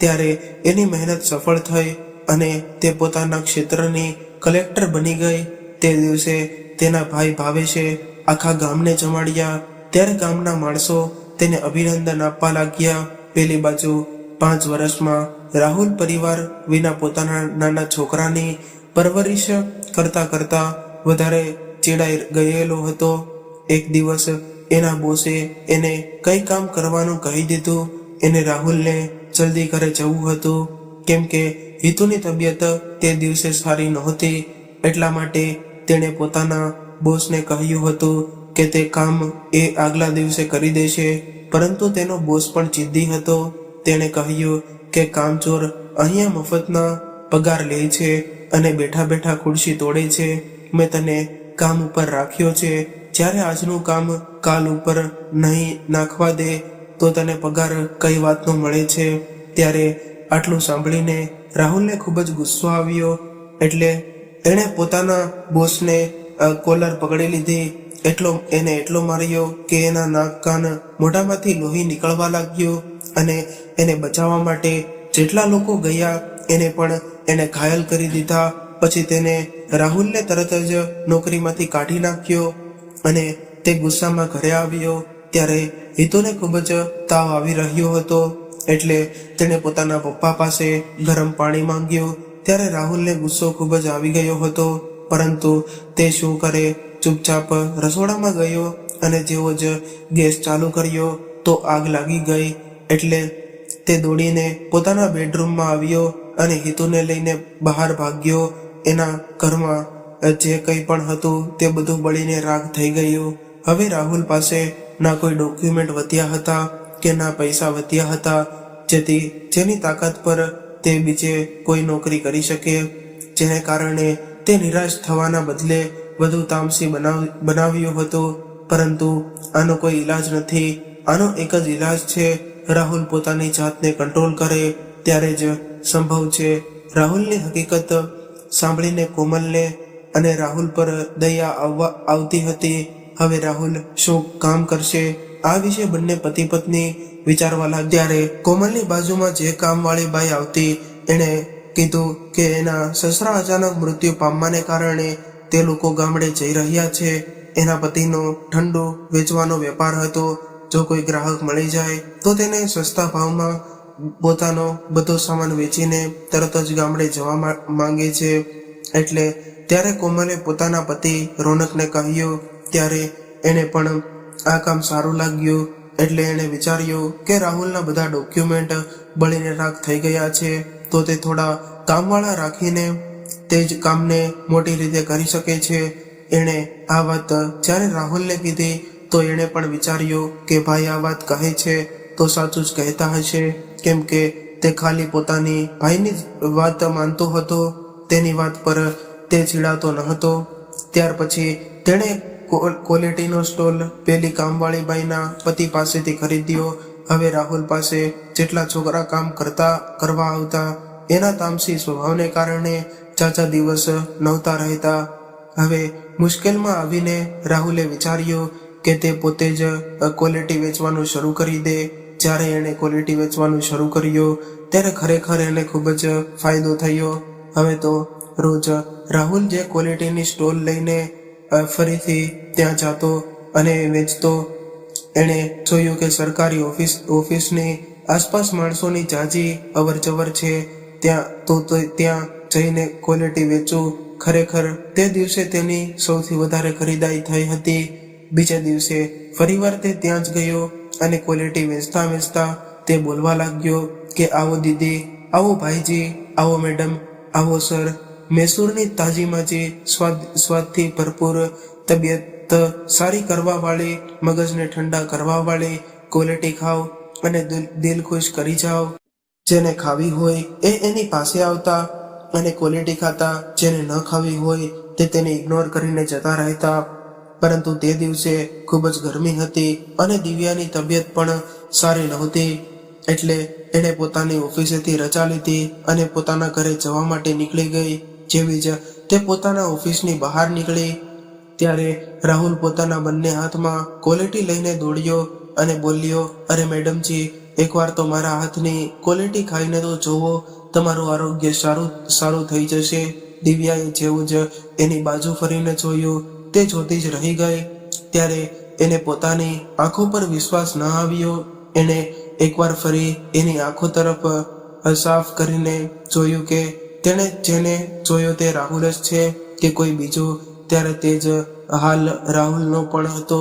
ત્યારે એની મહેનત સફળ થઈ અને તે પોતાના ક્ષેત્રની કલેક્ટર બની ગઈ. તે દિવસે તેના ભાઈ ભાવેશે આખા ગામને જમાડ્યા. ત્યારે ગામના માણસો તેને અભિનંદન આપવા લાગ્યા. પેલી બાજુ 5 વર્ષમાં રાહુલ પરિવાર વિના પોતાના નાના છોકરાની પરવરિશ કરતા કરતા વધારે ચીડાઈ ગયેલો હતો. એક દિવસ એના બોસે એને કઈ કામ કરવાનું કહી દીધું. એને રાહુલને જલ્દી ઘરે જવું હતું કેમ કે હિતુની તબિયત તે દિવસે સારી નહોતી. એટલા માટે તેણે પોતાના બોસને કહ્યું હતું કે તે કામ એ આગલા દિવસે કરી દેશે, પરંતુ તેનો બોસ પણ જિદ્દી હતો. તેણે કહ્યું કે કામચોર અહીંયા મફતના પગાર લે છે અને બેઠા બેઠા ખુરશી તોડે છે. મેં તને કામ ઉપર રાખ્યો છે, જ્યારે આજનું કામ કાલ ઉપર નહીં નાખવા દે તો તને પગાર કઈ વાતનો મળે છે. ત્યારે આટલું સાંભળીને રાહુલને ખૂબ જ ગુસ્સો આવ્યો. એટલે એણે પોતાના બોસને કોલર પકડી લીધી. એને એટલો માર્યો કે એના નાક કાન મોઢામાંથી લોહી નીકળવા લાગ્યું અને એને બચાવવા માટે જેટલા લોકો ગયા એને ઘાયલ કરી દીધા. પછી તેને રાહુલને તરત જ નોકરીમાંથી કાઢી નાખ્યો અને તે ગુસ્સામાં ઘરે આવ્યો. ત્યારે હિતુને ખૂબ જ તાવ આવી રહ્યો હતો એટલે તેણે પોતાના પપ્પા પાસે ગરમ પાણી માંગ્યું. ત્યારે રાહુલને ગુસ્સો ખૂબ જ આવી ગયો હતો, પરંતુ તે શું કરે, ચૂપચાપ રસોડામાં ગયો અને જેવો જ ગેસ ચાલુ કર્યો તો આગ લાગી ગઈ. એટલે તે દોડીને પોતાના બેડરૂમમાં આવ્યો અને હિતુને લઈને બહાર ભાગ્યો. એના ઘરમાં જે કંઈ પણ હતું તે બધું બળીને રાખ થઈ ગયું. હવે રાહુલ પાસે ના કોઈ ડોક્યુમેન્ટ વધ્યા હતા કે ના પૈસા વધ્યા હતા જેની તાકાત પર તે બીજે કોઈ નોકરી કરી શકે. જેને કારણે તે નિરાશ થવાના બદલે વધુ તામસી બનાવ્યું હતું. પરંતુ આનો કોઈ ઈલાજ નથી. આનો એક જ ઈલાજ છે રાહુલ પોતાની જાતને કંટ્રોલ કરે ત્યારે જ સંભવ છે. રાહુલની હકીકત સાંભળીને કોમલને અને રાહુલ પર દયા આવતી હતી. હવે રાહુલ શું કામ કરશે આ વિશે બંને પતિ પત્ની વિચારવા લાગ્યા. ત્યારે કોમલની બાજુમાં જે કામવાળી બાઈ આવતી એણે કીધું કે એના સસરા અચાનક મૃત્યુ પામવાને કારણે તે લોકો ગામડે જઈ રહ્યા છે. એના પતિનો ઠંડુ વેચવાનો વેપાર હતો. જો કોઈ ગ્રાહક મળી જાય તો તેને સસ્તા ભાવમાં પોતાનો બધો સામાન વેચીને તરત જ ગામડે જવા માંગે છે. એટલે ત્યારે કોમલે પોતાના પતિ રોનકને કહ્યું. ત્યારે એને પણ આ કામ સારું લાગ્યું. એટલે એણે વિચાર્યું કે રાહુલના બધા ડોક્યુમેન્ટ બળીને રાખ થઈ ગયા છે તો તે થોડા કામવાળા રાખીને તે જ કામને મોટી રીતે કરી શકે છે. એણે આ વાત જ્યારે રાહુલને કીધી તો એણે પણ વિચાર્યું કે ભાઈ આ વાત કહે છે તો સાચું જ કહેતા હશે, કેમ કે તે ખાલી પોતાની ભાઈની વાત માનતો હતો, તેની વાત પર તે ચીડાતો ન હતો. ત્યાર પછી તેણે ક્વોલિટીનો સ્ટોલ પેલી કામવાળી બાઈના પતિ પાસેથી ખરીદ્યો. હવે રાહુલ પાસે જેટલા છોકરા કામ કરવા આવતા એના તામસી સ્વભાવને કારણે ચાચા દિવસ નહોતા રહેતા. હવે મુશ્કેલમાં આવીને રાહુલે વિચાર્યું કે તે પોતે જ ક્વોલિટી વેચવાનું શરૂ કરી દે. જ્યારે એણે ક્વોલિટી વેચવાનું શરૂ કર્યું ત્યારે ખરેખર એને ખૂબ જ ફાયદો થયો. હવે તો રોજ રાહુલ જે ક્વોલિટીની સ્ટોલ લઈને ફરીથી ત્યાં જતો અને વેચતો. એણે જોયું કે સરકારી ઓફિસની આસપાસ માણસોની જાજી અવર જવર છે. ત્યાં જઈને ક્વોલિટી વેચવું. ખરેખર તે દિવસે તેની સૌથી વધારે ખરીદાઈ થઈ હતી. બીજા દિવસે ફરીવાર તે ત્યાં જ ગયો અને ક્વોલિટી વેચતા વેચતા તે બોલવા લાગ્યો કે આવો દીદી, આવો ભાઈજી, આવો મેડમ, આવો સર, મૈસૂરની તાજી માજી સ્વાદથી ભરપૂર, તબિયત સારી કરવા વાળી, મગજને ઠંડા કરવા વાળી ક્વોલિટી ખાઓ અને દિલ ખુશ કરી જાઓ. જેને ખાવી હોય એ એની પાસે આવતા અને ક્વોલિટી ખાતા. જેને ન ખાવી હોય તે તેને ઇગ્નોર કરીને જતા રહેતા. પરંતુ તે દિવસે ખૂબ જ ગરમી હતી અને દિવ્યાની તબિયત પણ સારી નહોતી. એટલે એણે પોતાની ઓફિસેથી રજા લીધી અને પોતાના ઘરે જવા માટે નીકળી ગઈ. જેવી જ તે પોતાના ઓફિસની બહાર નીકળી ત્યારે રાહુલ પોતાના બંને હાથમાં ક્વોલિટી લઈને દોડ્યો અને બોલ્યો, અરે મેડમજી, એકવાર તો મારા હાથની ક્વોલિટી ખાઈને તો જોવો, તમારું આરોગ્ય સારું થઈ જશે. દિવ્યાએ જેવું જ એની બાજુ ફરીને જોયું તે જોતી જ રહી ગઈ. ત્યારે એને પોતાની આંખો પર વિશ્વાસ ન આવ્યો. એણે એકવાર ફરી એની આંખો તરફ સાફ કરીને જોયું કે તેણે જેને જોયો તે રાહુલ જ છે કે કોઈ બીજો. ત્યારે તે જ હાલ રાહુલનો પણ હતો.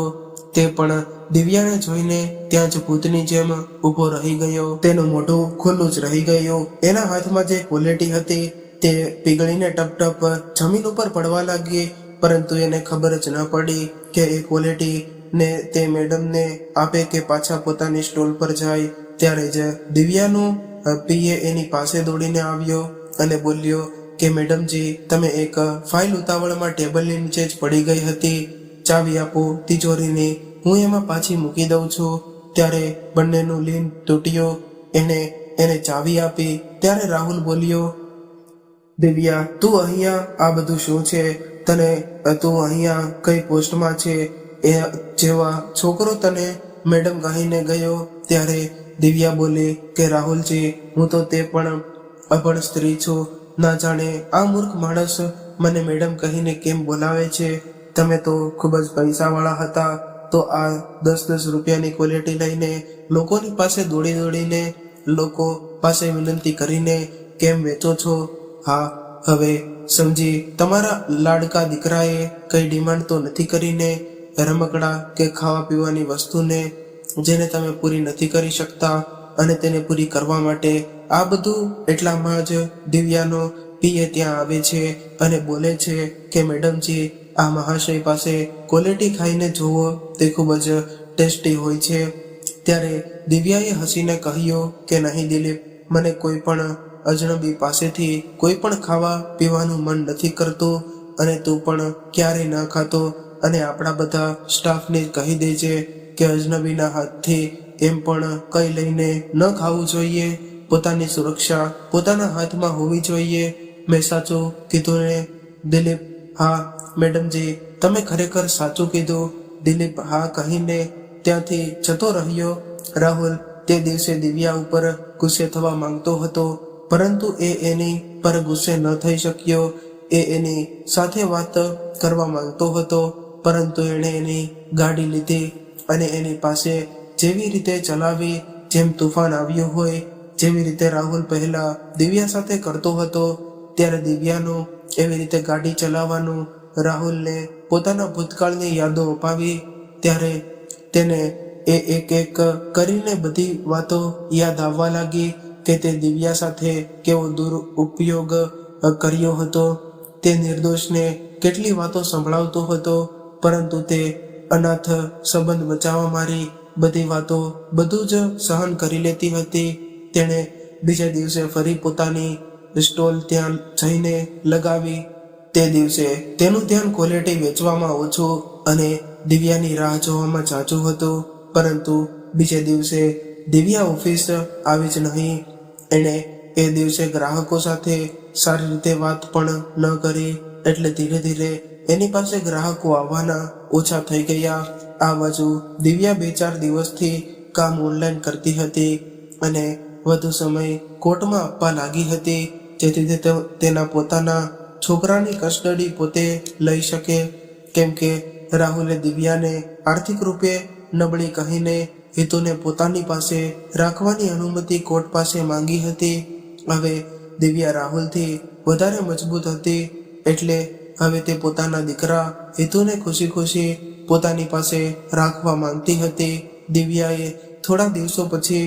તે પણ દિવ્યાને જોઈને ત્યાં જ ભૂતની જેમ ઊભો રહી ગયો. તેનું મોઢું ખુલ્લું જ રહી ગયું. એના હાથમાં જે ક્વોલિટી હતી તે પીગળીને ટપ જમીન ઉપર પડવા લાગી. પરંતુ એને ખબર જ ન પડી કે એ ક્વોલિટી ને તે મેડમને આપે કે પાછા પોતાની સ્ટોલ પર જાય. ત્યારે જ દિવ્યાનું પીએ એની પાસે દોડીને આવ્યો અને બોલ્યો કે મેડમજી, તમે એક ફાઇલ ઉતાવળમાં ટેબલની નીચે જ પડી ગઈ હતી, ચાવી આપો તિજોરીની, હું એમાં પાછી મૂકી દઉં છું. ત્યારે બંનેનું લીન તૂટ્યો. એને ચાવી આપી. ત્યારે રાહુલ બોલ્યો, દિવ્યા, તું અહીંયા આ બધું શું છે? તું અહીંયા કઈ પોસ્ટમાં છે? એ જેવા છોકરો તને મેડમ કહીને ગયો. ત્યારે દિવ્યા બોલી કે રાહુલજી, હું તો તે પણ અભણ સ્ત્રી છું. ના જાણે આ મૂર્ખ માણસ મને મેડમ કહીને કેમ બોલાવે છે. તમે તો ખૂબ જ પૈસાવાળા હતા તો આ 10 રૂપિયાની ક્વોલિટી લઈને લોકોની પાસે દોડીને લોકો પાસે વિનંતી કરીને કેમ વેચો છો? હા, હવે સમજી, તમારા લાડકા દીકરાએ કઈ ડિમાન્ડ તો નથી કરીને રમકડા કે ખાવા પીવાની વસ્તુને જેને તમે પૂરી નથી કરી શકતા અને તેને પૂરી કરવા માટે આ બધું. એટલામાં જ દિવ્યાનો પીએ ત્યાં આવે છે અને બોલે છે કે મેડમજી, આ મહાશય પાસે ક્વોલિટી ખાઈને જુઓ, તે ખૂબ જ ટેસ્ટી હોય છે. ત્યારે દિવ્યાએ હસીને કહ્યું કે નહીં દિલીપ, મને કોઈ પણ અજનબી પાસેથી કોઈ પણ ખાવા પીવાનું મન નથી કરતું અને તું પણ ક્યારેય ન ખાતો. અને આપણા બધા સ્ટાફને કહી દેજે કે અજનબીના હાથથી એમ પણ કઈ લઈને ન ખાવું જોઈએ. પોતાની સુરક્ષા પોતાના હાથમાં હોવી જોઈએ. મેં સાચું કીધું ને દિલીપ? હા મેડમજી, તમે ખરેખર સાચું કીધું. દિલીપ હા કહીને ત્યાંથી જતો રહ્યો. રાહુલ તે દિવસે દિવ્યા ઉપર ગુસ્સે થવા માંગતો હતો, પરંતુ એ એની પર ગુસ્સે ન થઈ શક્યો. એ એની સાથે વાત કરવા માંગતો હતો, પરંતુ એણે એની ગાડી લીધી અને એની પાસે જેવી રીતે ચલાવી જેમ તુફાન આવ્યું હોય. જેવી રીતે રાહુલ પહેલા દિવ્યા સાથે કરતો હતો, ત્યારે દિવ્યાનું એવી રીતે ગાડી ચલાવવાનું રાહુલને પોતાના ભૂતકાળની યાદો અપાવી. ત્યારે તેને એ એક એક કરીને બધી વાતો યાદ આવવા લાગી કે તે દિવ્યા સાથે કેવો દુરુપયોગ કર્યો હતો. તે નિર્દોષને કેટલી વાતો સંભળાવતો હતો, પરંતુ તે અનાથ સંબંધ બચાવવા મારી બધી વાતો બધું જ સહન કરી લેતી હતી. તેણે બીજા દિવસે ફરી પોતાની સ્ટોલ ત્યાં જઈને લગાવી. તે દિવસે તેનું ધ્યાન ક્વોલિટી વેચવામાં ઓછું અને દિવ્યાની રાહ જોવામાં ઝાઝું હતું. પરંતુ બીજે દિવસે દિવ્યા ઓફિસ આવી જ નહીં. એણે એ દિવસે ગ્રાહકો સાથે સારી રીતે વાત પણ ન કરી, એટલે ધીરે ધીરે એની પાસે ગ્રાહકો આવવાના ઓછા થઈ ગયા. આ બાજુ દિવ્યા 2-4 દિવસથી કામ ઓનલાઈન કરતી હતી અને વધુ સમય કોર્ટમાં આપવા લાગી હતી, જેથી તે તેના પોતાના છોકરાની કસ્ટડી પોતે લઈ શકે. કેમ કે રાહુલે દિવ્યાને આર્થિક રૂપે નબળી કહીને હિતુને પોતાની પાસે રાખવાની અનુમતિ કોર્ટ પાસે માંગી હતી. હવે દિવ્યા રાહુલથી વધારે મજબૂત હતી, એટલે હવે તે પોતાના દીકરા હિતુને ખુશી ખુશી પોતાની પાસે રાખવા માંગતી હતી. દિવ્યાએ થોડા દિવસો પછી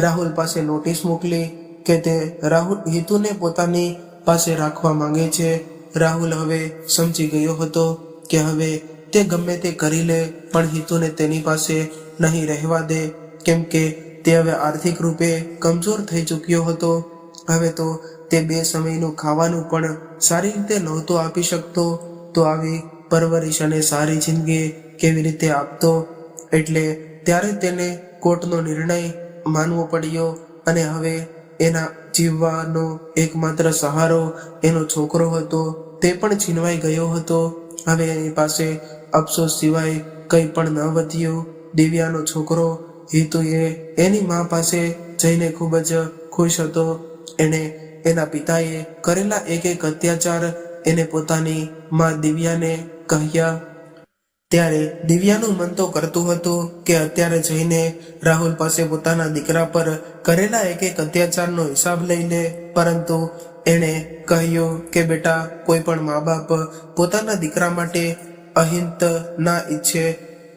રાહુલ પાસે નોટિસ મોકલી કે તે હિતુને પોતાની પાસે રાખવા માંગે છે. રાહુલ હવે સમજી ગયો હતો કે હવે તે ગમે તે કરી લે, પણ હિતુને તેની પાસે નહીં રહેવા દે, કેમ કે તે હવે આર્થિક રૂપે કમજોર થઈ ચૂક્યો હતો. હવે તો તે 2 સમયનું ખાવાનું પણ સારી રીતે નહોતો આપી શકતો, તો આવી પરવરિશ અને સારી જિંદગી કેવી રીતે આપતો? એટલે ત્યારે તેને કોર્ટનો નિર્ણય માનવો પડ્યો અને હવે એના જીવવાનો એકમાત્ર સહારો એનો છોકરો હતો, તે પણ છીનવાઈ ગયો હતો. હવે એની પાસે અફસોસ સિવાય કંઈ પણ ન વધ્યું. દિવ્યાનો છોકરો હિતુએ એની મા પાસે જઈને ખૂબ જ ખુશ હતો. એણે એના પિતાએ કરેલા એક અત્યાચાર એને પોતાની મા દિવ્યાને કહ્યા. ત્યારે દિવ્યાનું મન તો કરતું હતું કે અત્યારે જઈને રાહુલ પાસે પોતાના દીકરા પર કરેલા એક અત્યાચારનો હિસાબ લઈ લે, પરંતુ એણે કહ્યું કે બેટા, કોઈ પણ મા બાપ પોતાના દીકરા માટે અહિત ના ઈચ્છે.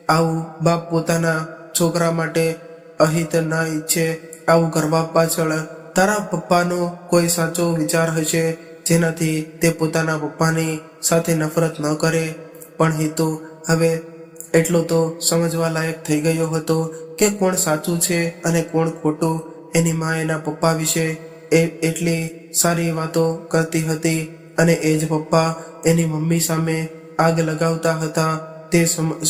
આવું બાપ પોતાના છોકરા માટે અહિત ના ઈચ્છે. આવું કરવા પાછળ તારા પપ્પાનો કોઈ સાચો વિચાર હશે, જેનાથી તે પોતાના પપ્પાની સાથે નફરત ન કરે. પણ હિતુ હવે એટલો તો સમજવા લાયક થઈ ગયો હતો કે કોણ સાચું છે અને કોણ ખોટું. એની મા એના પપ્પા વિશે એટલી સારી વાતો કરતી હતી અને એ જ પપ્પા એની મમ્મી સામે આગ લગાવતા હતા. તે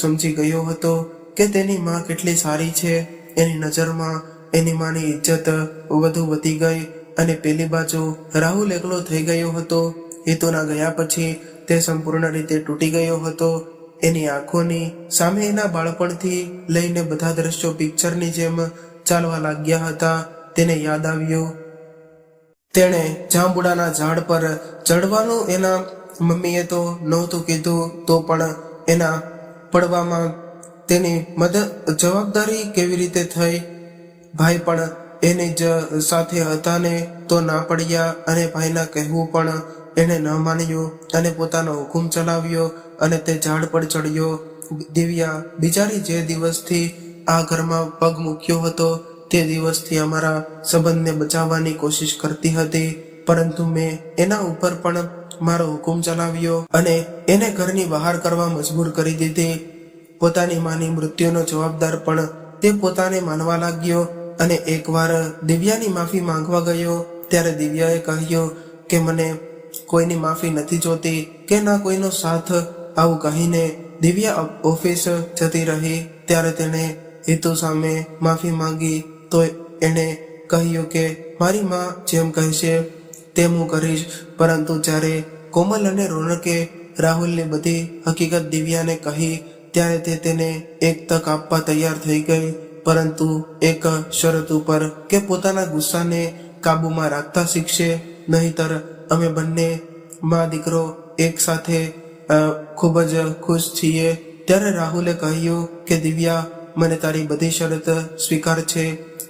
સમજી ગયો હતો કે તેની મા કેટલી સારી છે. એની નજરમાં એની માની ઇજ્જત વધુ વધી ગઈ અને પેલી બાજુ રાહુલ એકલો થઈ ગયો હતો. હિતુના ગયા પછી તે સંપૂર્ણ રીતે તૂટી ગયો હતો. એની આંખોની સામે એના બાળપણથી લઈને બધા દ્રશ્યો પિક્ચરની જેમ ચાલવા લાગ્યા હતા. તેને યાદ આવ્યું તેણે જાંબુડાના ઝાડ પર ચડવાનું એના મમ્મીએ તો નહોતું કીધું, તો પણ એના પડવામાં તેની જવાબદારી કેવી રીતે થઈ? ભાઈ પણ એની જ સાથે હતા ને તો ના પડ્યા, અને ભાઈના કહેવું પણ એણે ન માન્યું અને પોતાનો હુકુમ ચલાવ્યો અને તે ઝાડ પર ચડ્યો. દિવ્યા બિચારી જે દિવસથી આ ઘરમાં પગ મૂક્યો હતો તે દિવસથી અમારા સંબંધને બચાવવાની કોશિશ કરતી હતી, પરંતુ મેં એના ઉપર પણ મારો હુકુમ ચલાવ્યો અને એને ઘરની બહાર કરવા મજબૂર કરી દીધી. પોતાની માની મૃત્યુનો જવાબદાર પણ તે પોતાને માનવા લાગ્યો અને એકવાર દિવ્યાની માફી માંગવા ગયો ત્યારે દિવ્યાએ કહ્યું કે મને કોઈની માફી નથી જોતી કે ના કોઈનો સાથ. આવું કહીને દિવ્યા ઓફિસ જતી રહી. ત્યારે તેણે હિતુ સામે માફી માંગી તો એણે કહ્યું કે મારી માં જેમ કહેશે તેમ હું કરીશ. પરંતુ જ્યારે કોમલ અને રોનકે રાહુલની બધી હકીકત દિવ્યાને કહી ત્યારે તે તેને એક તક આપવા તૈયાર થઈ ગઈ, પરંતુ એક શરત ઉપર કે પોતાના ગુસ્સાને કાબૂમાં રાખતા શીખશે, નહીતર અમે બંને માં દીકરો એક સાથે ખૂબ જ ખુશ છીએ. ત્યારે રાહુલે કહ્યું કે દિવ્યા, મને તારી બધી શરત સ્વીકાર છે,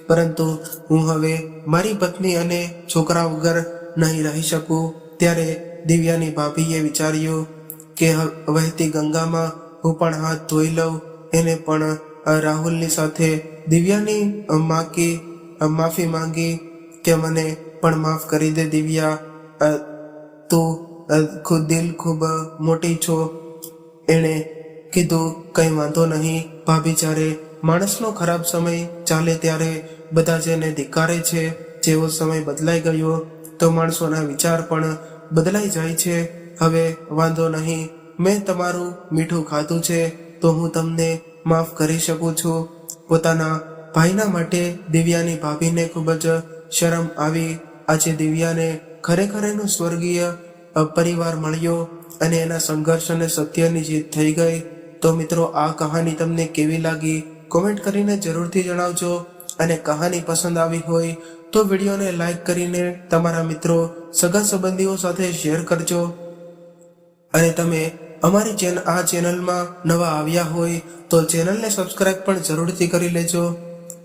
પરંતુ હું હવે મારી પત્ની અને છોકરા વગર નહીં રહી શકું. ત્યારે દિવ્યાની ભાભીએ વિચાર્યું કે વહેતી ગંગામાં હું પણ હાથ ધોઈ લઉં. એને પણ રાહુલની સાથે દિવ્યાની માફી માંગી કે મને પણ માફ કરી દે દિવ્યા, તું દિલ ખૂબ મોટી છો. એણે કીધું કંઈ વાંધો નહીં ભાભી, જ્યારે માણસનો ખરાબ સમય ચાલે ત્યારે બધા જેને ધિક્કારે છે, જેવો સમય બદલાઈ ગયો તો માણસોના વિચાર પણ બદલાઈ જાય છે. હવે વાંધો નહીં, મેં તમારું મીઠું ખાધું છે તો હું તમને માફ કરી શકું છું. પોતાના ભાઈના માટે દિવ્યાની ભાભીને ખૂબ જ શરમ આવી. આજે દિવ્યાને ખરેખર એનો સ્વર્ગીય પરિવાર મળ્યો અને એના સંઘર્ષ અને સત્યની જીત થઈ ગઈ. તો મિત્રો, આ કહાની તમને કેવી લાગી કોમેન્ટ કરીને જરૂરથી જણાવજો, અને કહાની પસંદ આવી હોય તો વિડીયોને લાઈક કરીને તમારા મિત્રો સગા સંબંધીઓ સાથે શેર કરજો. અને તમે અમારી આ ચેનલમાં નવા આવ્યા હોય તો ચેનલને સબસ્ક્રાઇબ પણ જરૂરથી કરી લેજો,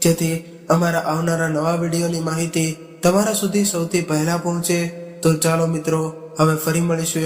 જેથી અમારા આવનારા નવા વિડીયોની માહિતી તમારા સુધી સૌથી પહેલા પહોંચે. તો ચાલો મિત્રો, હવે ફરી મળીશું.